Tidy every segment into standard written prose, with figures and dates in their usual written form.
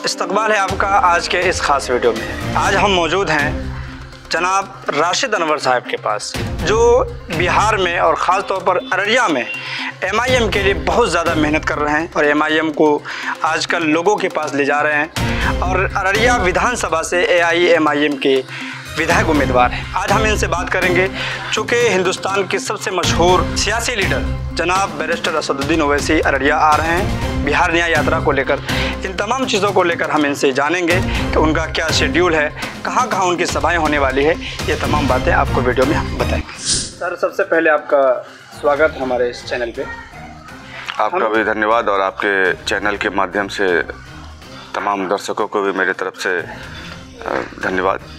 इस्तकबाल है आपका आज के इस खास वीडियो में। आज हम मौजूद हैं जनाब राशिद अनवर साहब के पास, जो बिहार में और ख़ास तौर पर अररिया में MIM के लिए बहुत ज़्यादा मेहनत कर रहे हैं और MIM को आजकल लोगों के पास ले जा रहे हैं और अररिया विधानसभा से AIMIM के विधायक उम्मीदवार हैं। आज हम इनसे बात करेंगे। चूँकि हिंदुस्तान के सबसे मशहूर सियासी लीडर जनाब बैरिस्टर असदुद्दीन ओवैसी अररिया आ रहे हैं बिहार न्याय यात्रा को लेकर, इन तमाम चीज़ों को लेकर हम इनसे जानेंगे कि उनका क्या शेड्यूल है, कहाँ कहाँ उनकी सभाएं होने वाली है। ये तमाम बातें आपको वीडियो में हम बताएंगे। सर, सबसे पहले आपका स्वागत हमारे इस चैनल पे। आपका भी धन्यवाद और आपके चैनल के माध्यम से तमाम दर्शकों को भी मेरी तरफ से धन्यवाद।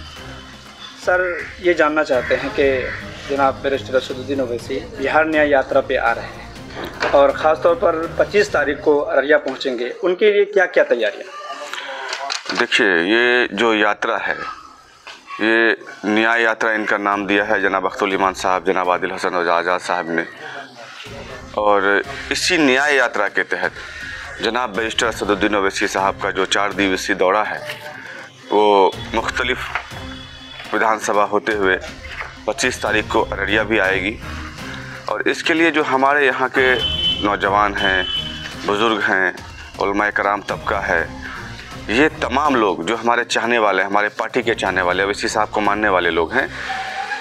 सर, ये जानना चाहते हैं कि जनाब बैरिस्टर असदुद्दीन ओवैसी बिहार न्याय यात्रा पे आ रहे हैं और ख़ास तौर पर 25 तारीख को अररिया पहुंचेंगे, उनके लिए क्या क्या तैयारियां? देखिए, ये जो यात्रा है ये न्याय यात्रा इनका नाम दिया है जनाब अख्तुल ईमान साहब, जनाब आदिल हसन आज़ाद साहब ने। और इसी न्याय यात्रा के तहत जनाब बैरिस्टर असदुद्दीन ओवैसी साहब का जो 4 दिवसीय दौरा है वो मुख्तलिफ विधानसभा होते हुए 25 तारीख को अररिया भी आएगी। और इसके लिए जो हमारे यहाँ के नौजवान हैं, बुज़ुर्ग हैं, उलमाए कराम तबका है, ये तमाम लोग जो हमारे चाहने वाले, हमारे पार्टी के चाहने वाले, ओवैसी साहब को मानने वाले लोग हैं,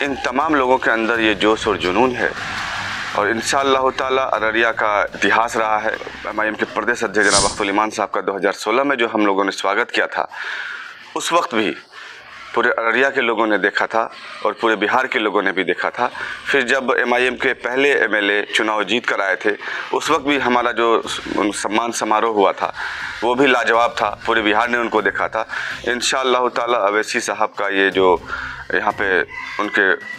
इन तमाम लोगों के अंदर ये जोश और जुनून है। और इंशाअल्लाह ताला अररिया का इतिहास रहा है। MIM के प्रदेश अध्यक्ष जनाब अख्तुल ईमान साहब का 2016 में जो हम लोगों ने स्वागत किया था, उस वक्त भी पूरे अररिया के लोगों ने देखा था और पूरे बिहार के लोगों ने भी देखा था। फिर जब MIM के पहले MLA चुनाव जीत कर आए थे, उस वक्त भी हमारा जो सम्मान समारोह हुआ था वो भी लाजवाब था, पूरे बिहार ने उनको देखा था। इंशाअल्लाह ताला ओवैसी साहब का ये जो यहाँ पे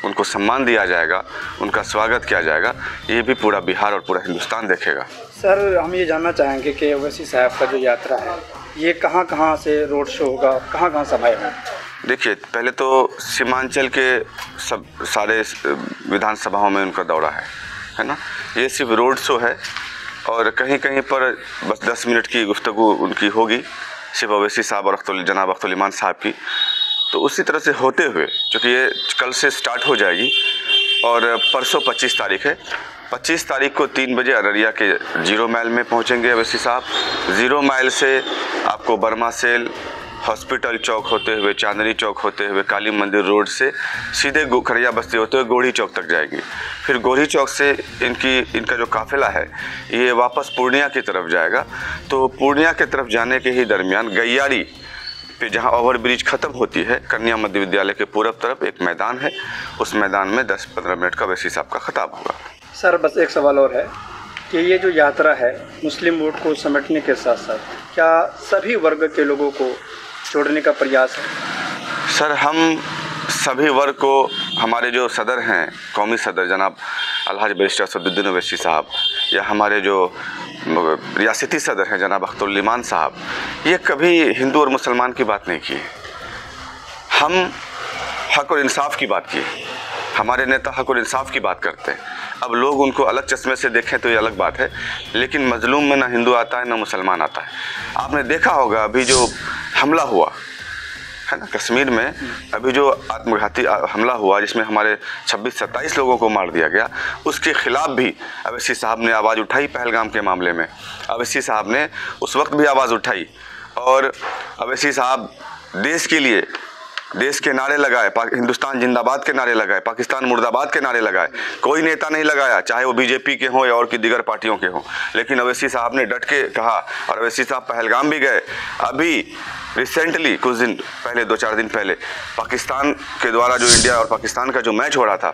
उनको सम्मान दिया जाएगा, उनका स्वागत किया जाएगा, ये भी पूरा बिहार और पूरा हिंदुस्तान देखेगा। सर, हम ये जानना चाहेंगे कि ओवैसी साहब का जो यात्रा है ये कहाँ कहाँ से रोड शो होगा, कहाँ कहाँ सभाएँ होंगी? देखिए, पहले तो सीमांचल के सारे विधानसभाओं में उनका दौरा है ना। ये सिर्फ रोड शो है और कहीं कहीं पर बस 10 मिनट की गुफ्तगू उनकी होगी, सिर्फ ओवैसी साहब और जनाब अख्तुल ईमान साहब की। तो उसी तरह से होते हुए, चूँकि ये कल से स्टार्ट हो जाएगी और परसों 25 तारीख है, 25 तारीख को 3 बजे अररिया के 0 माइल में पहुँचेंगे ओवैसी साहब। 0 माइल से आपको बर्मा सेल, हॉस्पिटल चौक होते हुए, चांदनी चौक होते हुए, काली मंदिर रोड से सीधे खरिया बस्ती होते हुए गोढ़ी चौक तक जाएगी। फिर गोढ़ी चौक से इनका जो काफिला है ये वापस पूर्णिया की तरफ जाएगा। तो पूर्णिया की तरफ जाने के ही दरमियान गैयारी पे जहाँ ओवरब्रिज ख़त्म होती है, कन्या मध्य विद्यालय के पूरब तरफ एक मैदान है, उस मैदान में 10-15 मिनट का ओवैसी साहब का खिताब होगा। सर, बस एक सवाल और है कि ये जो यात्रा है मुस्लिम वोट को समेटने के साथ साथ क्या सभी वर्ग के लोगों को जोड़ने का प्रयास है? सर, हम सभी वर्ग को, हमारे जो सदर हैं, कौमी सदर जनाब अलहाज बैरिस्टर असदुद्दीन ओवैसी साहब, या हमारे जो रियासती सदर हैं जनाब अख्तुल ईमान साहब, ये कभी हिंदू और मुसलमान की बात नहीं की। हम हक और इंसाफ की बात की। हमारे नेता हक और इंसाफ की बात करते हैं। अब लोग उनको अलग चश्मे से देखें तो ये अलग बात है, लेकिन मजलूम में ना हिंदू आता है ना मुसलमान आता है। आपने देखा होगा अभी जो हमला हुआ है ना कश्मीर में, अभी जो आत्मघाती हमला हुआ जिसमें हमारे 26-27 लोगों को मार दिया गया, उसके खिलाफ भी ओवैसी साहब ने आवाज़ उठाई। पहलगाम के मामले में ओवैसी साहब ने उस वक्त भी आवाज़ उठाई और ओवैसी साहब देश के लिए, देश के नारे लगाए, हिंदुस्तान जिंदाबाद के नारे लगाए, पाकिस्तान मुर्दाबाद के नारे लगाए। कोई नेता नहीं लगाया, चाहे वो BJP के हों या और की दीगर पार्टियों के हों, लेकिन ओवैसी साहब ने डट के कहा। और ओवैसी साहब पहलगाम भी गए। अभी रिसेंटली कुछ दिन पहले, 2-4 दिन पहले, पाकिस्तान के द्वारा जो इंडिया और पाकिस्तान का जो मैच हो रहा था,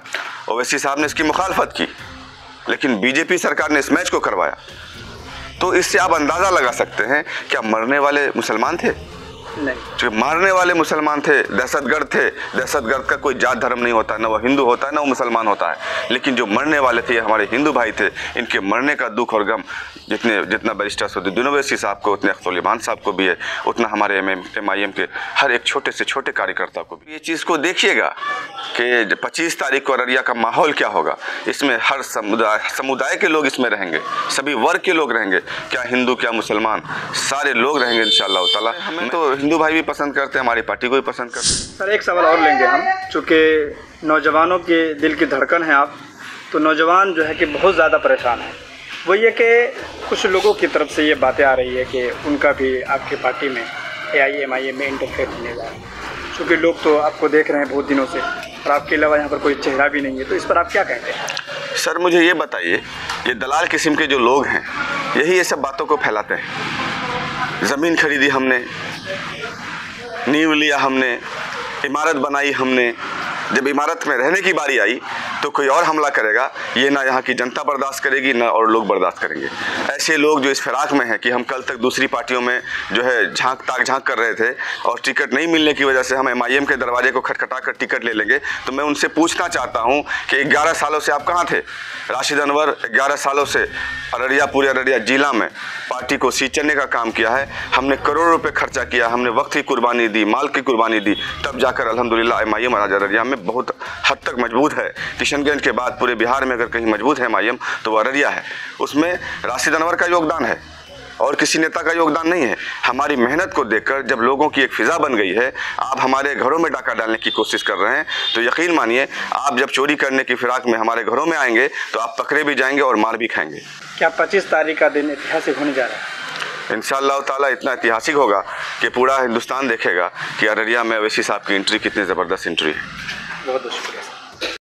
ओवैसी साहब ने इसकी मुखालफत की, लेकिन BJP सरकार ने इस मैच को करवाया। तो इससे आप अंदाज़ा लगा सकते हैं क्या मरने वाले मुसलमान थे? नहीं। जो मारने वाले मुसलमान थे, दहशतगर्द थे। दहशतगर्द का कोई जात धर्म नहीं होता, ना वो हिंदू होता है ना वो मुसलमान होता है, लेकिन जो मरने वाले थे हमारे हिंदू भाई थे। इनके मरने का दुख और गम जितना बैरिस्टर सऊदुद्दीन ओवैसी साहब को, उतने अख्तर उल ईमान साहब को भी है, उतना हमारे MIM के हर एक छोटे से छोटे कार्यकर्ता को भी। ये चीज़ को देखिएगा कि 25 तारीख को अररिया का माहौल क्या होगा। इसमें हर समुदाय के लोग इसमें रहेंगे, सभी वर्ग के लोग रहेंगे, क्या हिंदू क्या मुसलमान, सारे लोग रहेंगे इंशाअल्लाह ताला। हमें तो हिंदू भाई भी पसंद करते हैं, हमारी पार्टी को भी पसंद करते हैं। सर एक सवाल और लेंगे हम, चूँकि नौजवानों के दिल की धड़कन है आप, तो नौजवान जो है कि बहुत ज़्यादा परेशान है। वो ये कि कुछ लोगों की तरफ से ये बातें आ रही है कि उनका भी आपकी पार्टी में MIM में इंटरफेयर होने जा रहा है, क्योंकि लोग तो आपको देख रहे हैं बहुत दिनों से और आपके अलावा यहाँ पर कोई चेहरा भी नहीं है, तो इस पर आप क्या कहते हैं? सर मुझे ये बताइए, ये दलाल किस्म के जो लोग हैं यही ये सब बातों को फैलाते हैं। ज़मीन खरीदी हमने, नींव लिया हमने, इमारत बनाई हमने, जब इमारत में रहने की बारी आई तो कोई और हमला करेगा, ये ना यहाँ की जनता बर्दाश्त करेगी ना और लोग बर्दाश्त करेंगे। ऐसे लोग जो इस फिराक में हैं कि हम कल तक दूसरी पार्टियों में जो है झांक कर रहे थे और टिकट नहीं मिलने की वजह से हम MIM के दरवाजे को खटखटा कर टिकट ले लेंगे, तो मैं उनसे पूछना चाहता हूँ कि 11 सालों से आप कहाँ थे? राशिद अनवर 11 सालों से पूरे अररिया जिला में पार्टी को सींचने का काम किया है। हमने करोड़ों रुपए खर्चा किया, हमने वक्त की कुर्बानी दी, माल की कुर्बानी दी, तब जाकर अल्हम्दुलिल्लाह MIM आज अररिया में बहुत हद तक मजबूत है। किशनगंज के बाद पूरे बिहार में अगर कहीं मजबूत है MIM तो वो अररिया है। उसमें राशिद अनवर का योगदान है और किसी नेता का योगदान नहीं है। हमारी मेहनत को देखकर जब लोगों की एक फिज़ा बन गई है, आप हमारे घरों में डाका डालने की कोशिश कर रहे हैं, तो यकीन मानिए आप जब चोरी करने की फिराक में हमारे घरों में आएंगे तो आप पकड़े भी जाएंगे और मार भी खाएंगे। क्या 25 तारीख का दिन ऐतिहासिक होने जा रहा है? इंशाअल्लाह ताला इतना ऐतिहासिक होगा कि पूरा हिंदुस्तान देखेगा कि अररिया में ओवैसी साहब की एंट्री कितनी ज़बरदस्त एंट्री है। बहुत बहुत शुक्रिया।